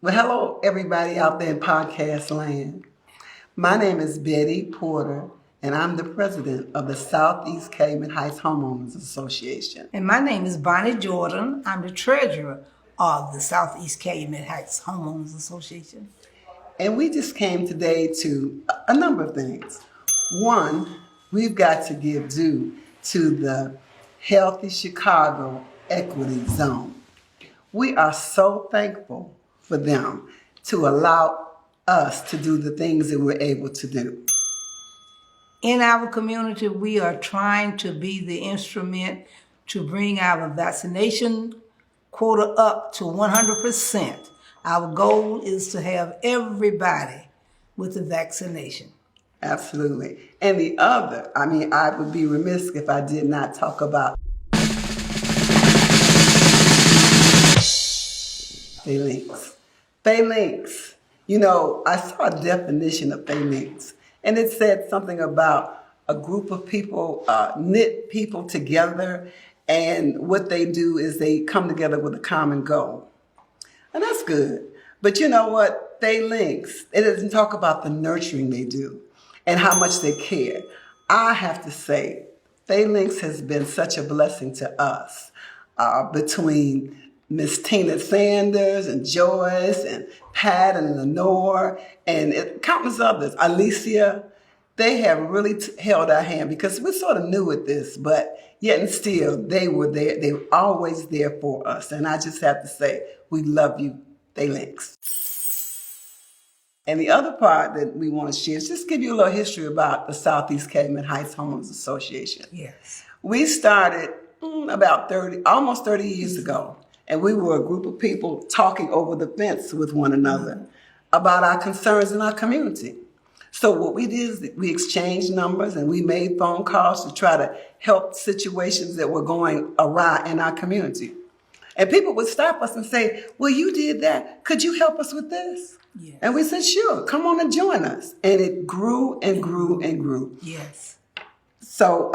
Well, hello, everybody out there in podcast land. My name is Betty Porter, and I'm the president of the Southeast Calumet Heights Homeowners Association. And my name is Bonnie Jordan. I'm the treasurer of the Southeast Calumet Heights Homeowners Association. And we just came today to a number of things. One, we've got to give due to the Healthy Chicago Equity Zone. We are so thankful for them to allow us to do the things that we're able to do. In our community, we are trying to be the instrument to bring our vaccination quota up to 100%. Our goal is to have everybody with the vaccination. Absolutely. And the other, I would be remiss if I did not talk about phalanx. Phalanx. You know, I saw a definition of phalanx, and it said something about a group of people, knit people together, and what they do is they come together with a common goal. And that's good. But you know what? Phalanx, it doesn't talk about the nurturing they do and how much they care. I have to say, Phalanx has been such a blessing to us between Miss Tina Sanders and Joyce and Pat and Lenore and countless others, Alicia. They have really held our hand because we're sort of new at this, but yet and still they were there. They were always there for us. And I just have to say, we love you, Phalanx. And the other part that we want to share is just give you a little history about the Southeast Calumet Heights Homeowners Association. Yes. We started about almost 30 years ago. And we were a group of people talking over the fence with one another about our concerns in our community. So what we did is we exchanged numbers and we made phone calls to try to help situations that were going awry in our community. And people would stop us and say, well, you did that. Could you help us with this? Yes. And we said, sure, come on and join us. And it grew and grew and grew. Yes. So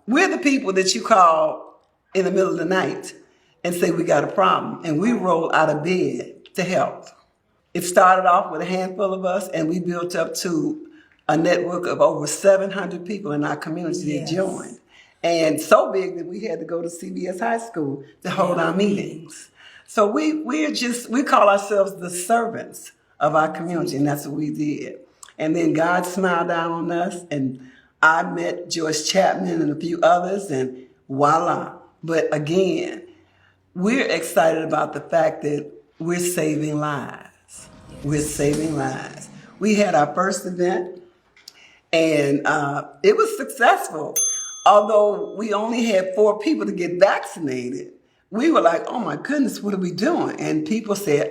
we're the people that you call in the middle of the night and say we got a problem, and we roll out of bed to help. It started off with a handful of us, and we built up to a network of over 700 people in our community that joined. And so big that we had to go to CBS High School to hold our meetings. So we call ourselves the servants of our community, and that's what we did. And then God smiled down on us, and I met Joyce Chapman and a few others, and voila. But again, we're excited about the fact that we're saving lives. We're saving lives. We had our first event, and it was successful. Although we only had 4 people to get vaccinated, we were like, oh my goodness, what are we doing? And people said,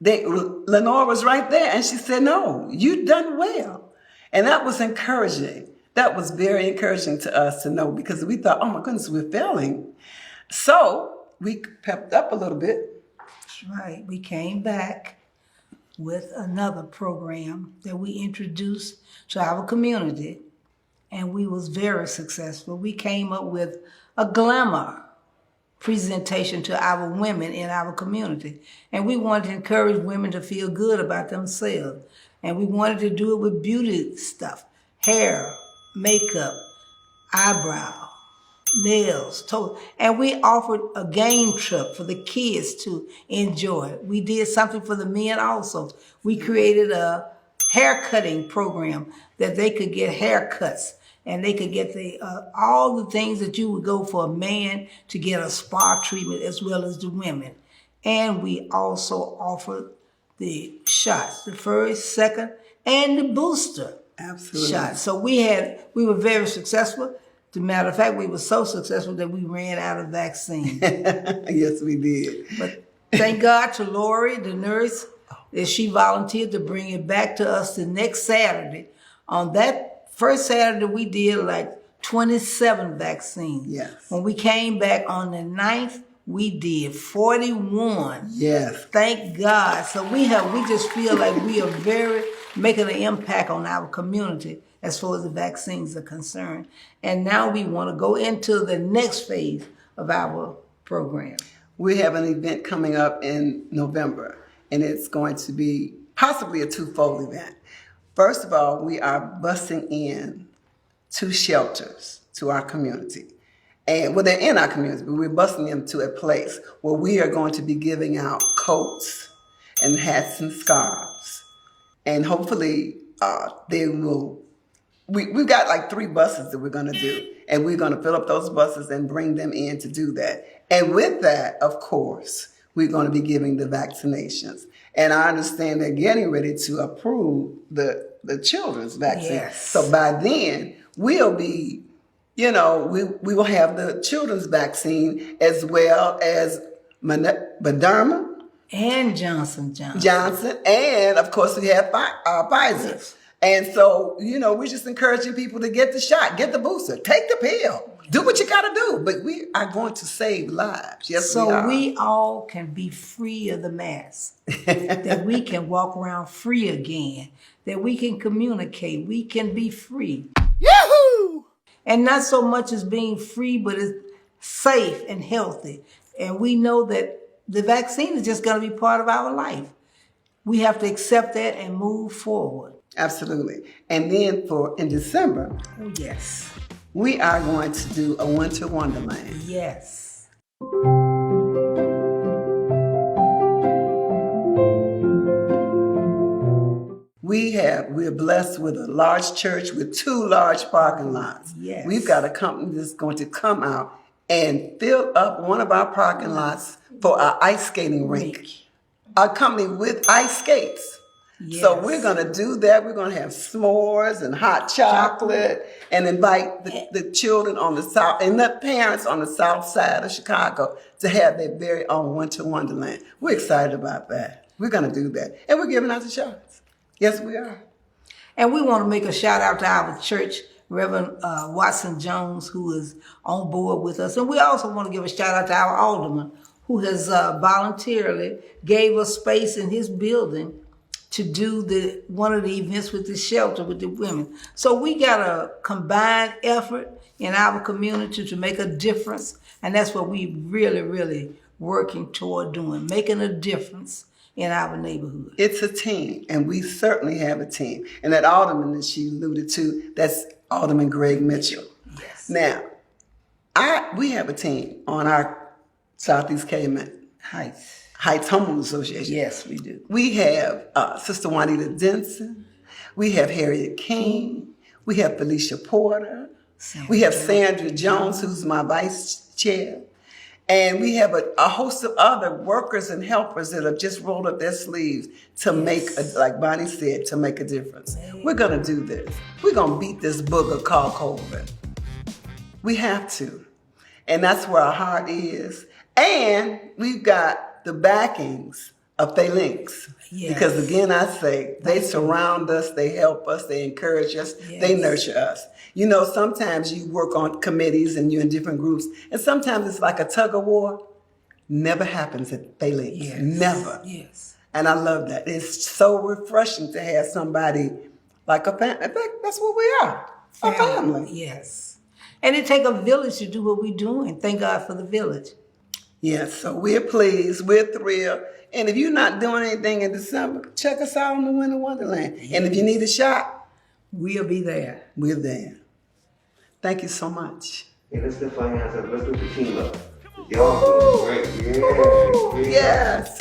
Lenore was right there, and she said, no, you've done well. And that was encouraging. That was very encouraging to us to know, because we thought, oh my goodness, we're failing. So we pepped up a little bit. That's right. We came back with another program that we introduced to our community, and we was very successful. We came up with a glamour presentation to our women in our community, and we wanted to encourage women to feel good about themselves, and we wanted to do it with beauty stuff, hair, makeup, eyebrow, nails, toes, and we offered a game trip for the kids to enjoy. We did something for the men also. We created a hair cutting program that they could get haircuts, and they could get all the things that you would go for a man to get a spa treatment, as well as the women. And we also offered the shots, the first, second, and the booster shot. So we were very successful. As a matter of fact, we were so successful that we ran out of vaccine. Yes, we did. But thank God to Lori, the nurse, that she volunteered to bring it back to us the next Saturday. On that first Saturday, we did like 27 vaccines. Yes. When we came back on the 9th, we did 41. Yes. Thank God. So we just feel like we are very making an impact on our community as far as the vaccines are concerned. And now we want to go into the next phase of our program. We have an event coming up in November, and it's going to be possibly a twofold event. First of all, we are busing in 2 shelters to our community. And well, they're in our community, but we're busing them to a place where we are going to be giving out coats and hats and scarves. And hopefully they will, we've got like 3 buses that we're going to do. And we're going to fill up those buses and bring them in to do that. And with that, of course, we're going to be giving the vaccinations. And I understand they're getting ready to approve the children's vaccine. Yes. So by then, we'll be, we will have the children's vaccine as well as Moderna, And Johnson. and of course we have Pfizer. And so, we're just encouraging people to get the shot, get the booster, take the pill, do what you got to do. But we are going to save lives. Yes, So we are. we all can be free of the mask, that we can walk around free again, that we can communicate, we can be free. Yahoo! And not so much as being free, but it's safe and healthy. And we know that the vaccine is just going to be part of our life. We have to accept that and move forward. Absolutely. And then in December, Oh, yes. we are going to do a winter wonderland. Yes. We're blessed with a large church with 2 large parking lots. Yes. We've got a company that's going to come out and fill up one of our parking lots for our ice skating rink. A company with ice skates. Yes. So we're going to do that. We're going to have s'mores and hot chocolate and invite the children on the south and the parents on the south side of Chicago to have their very own winter wonderland. We're excited about that. We're going to do that. And we're giving out the shots. Yes, we are. And we want to make a shout out to our church, Reverend Watson Jones, who is on board with us. And we also want to give a shout out to our alderman, who has voluntarily gave us space in his building to do one of the events with the shelter with the women. So we got a combined effort in our community to make a difference. And that's what we really, really working toward doing, making a difference in our neighborhood. It's a team, and we certainly have a team. And that alderman that she alluded to, that's Alderman Greg Mitchell. Yes. Now, we have a team on our Southeast Calumet Heights Homeowners Association. Yes, we do. We have Sister Juanita Denson. We have Harriet King. We have Felicia Porter. We have Sandra Jones, who's my vice chair. And we have a host of other workers and helpers that have just rolled up their sleeves to make, like Bonnie said, to make a difference. We're going to do this. We're going to beat this booger called COVID. We have to. And that's where our heart is. And we've got the backings of Phalanx. Yes. Because again, I say, they surround us, they help us, they encourage us, they nurture us. Sometimes you work on committees and you're in different groups, and sometimes it's like a tug of war. Never happens at Phalanx. Yes. Never. Yes. And I love that. It's so refreshing to have somebody like a family. In fact, that's what we are, a family. Yes. And it takes a village to do what we're doing. Thank God for the village. Yes, so we're pleased, we're thrilled. And if you're not doing anything in December, check us out on the Winter Wonderland. Yes. And if you need a shot, we'll be there. We're there. Thank you so much. Hey, let's lift our hands up. Let's do the team up. Y'all doing great. Yeah. Yes.